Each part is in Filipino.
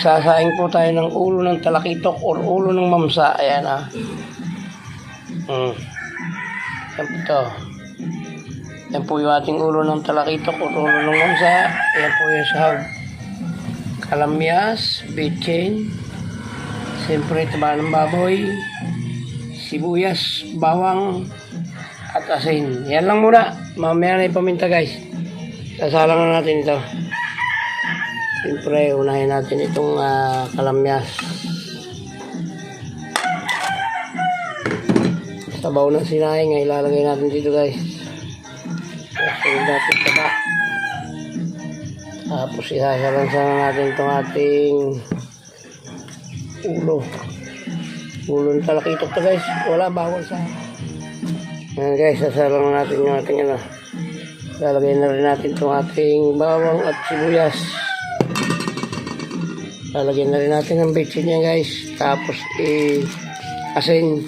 Magsasaing po tayo ng ulo ng talakitok or ulo ng mamsa. Ayan ah. Yan po ito. Yan po yung ating ulo ng talakitok or ulo ng mamsa. Yan po yung sahog. Kalamyas, bitchin, siyempre taba ng baboy, sibuyas, bawang, at asin. Yan lang muna. Mamaya na yung paminta guys. Sasalang na natin ito. Siyempre, unahin natin itong kalamyas. Sabaw ng sinaing ay ilalagay natin dito guys. Sunod natin taba. Tapos isasalansan natin itong ating ulo. Ulo ng talakitok to guys. Wala, bawal sa... Ayan guys, sasalang natin yung ating ano. Lalagay na rin natin itong ating bawang at sibuyas. Lalagyan na rin natin ang bitchin niya guys. Tapos asin.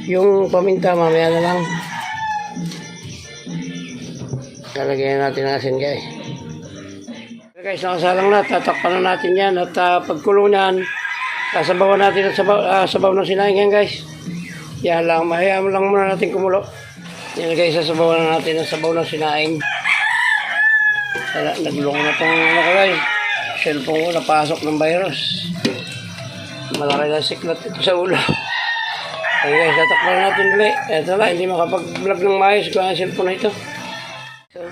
Yung paminta mamaya na lang. Lalagyan natin ang asin guys. Guys, nakasalang na. Tatakpan na natin yan. At pagkulong yan, sasabawan natin at sabaw ng sinaing yan guys. Yan lang. Mahayaan lang muna natin kumulo. Yan guys, sasabawan na natin ang sabaw ng sinaing. Naglulong na itong ano guys. Cellphone ko napasok ng virus. Malaki na siklat ito sa ulo. Okay guys, tatakpan natin ulit. Eto na, hindi makapag-vlog ng maayos kung ang cellphone na ito. So,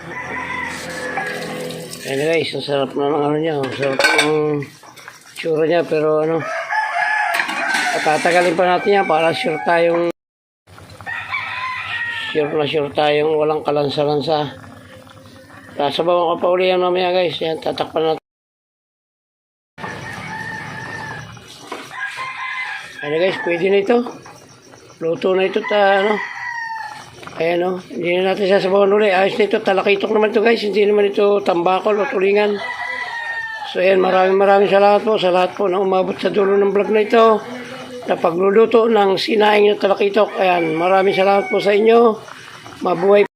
ayan guys, ang sarap na ng ano niya. Ang sarap ng tsura niya, pero ano, patatagalin pa natin yan para sure tayong walang kalansa-lansa. Sasabawan ko pa uli yan mamaya guys. Yan, tatakpan natin. Ano guys, pwede na ito. Luto na ito ano. Ayan o, hindi na natin sasabawan ulit. Ayos na ito, talakitok naman ito guys. Hindi naman ito tambakol o tulingan. So ayan, maraming salamat po sa lahat po na umabot sa dulo ng vlog na ito. Na pagluluto ng sinaing ng talakitok. Ayan, maraming salamat po sa inyo. Mabuhay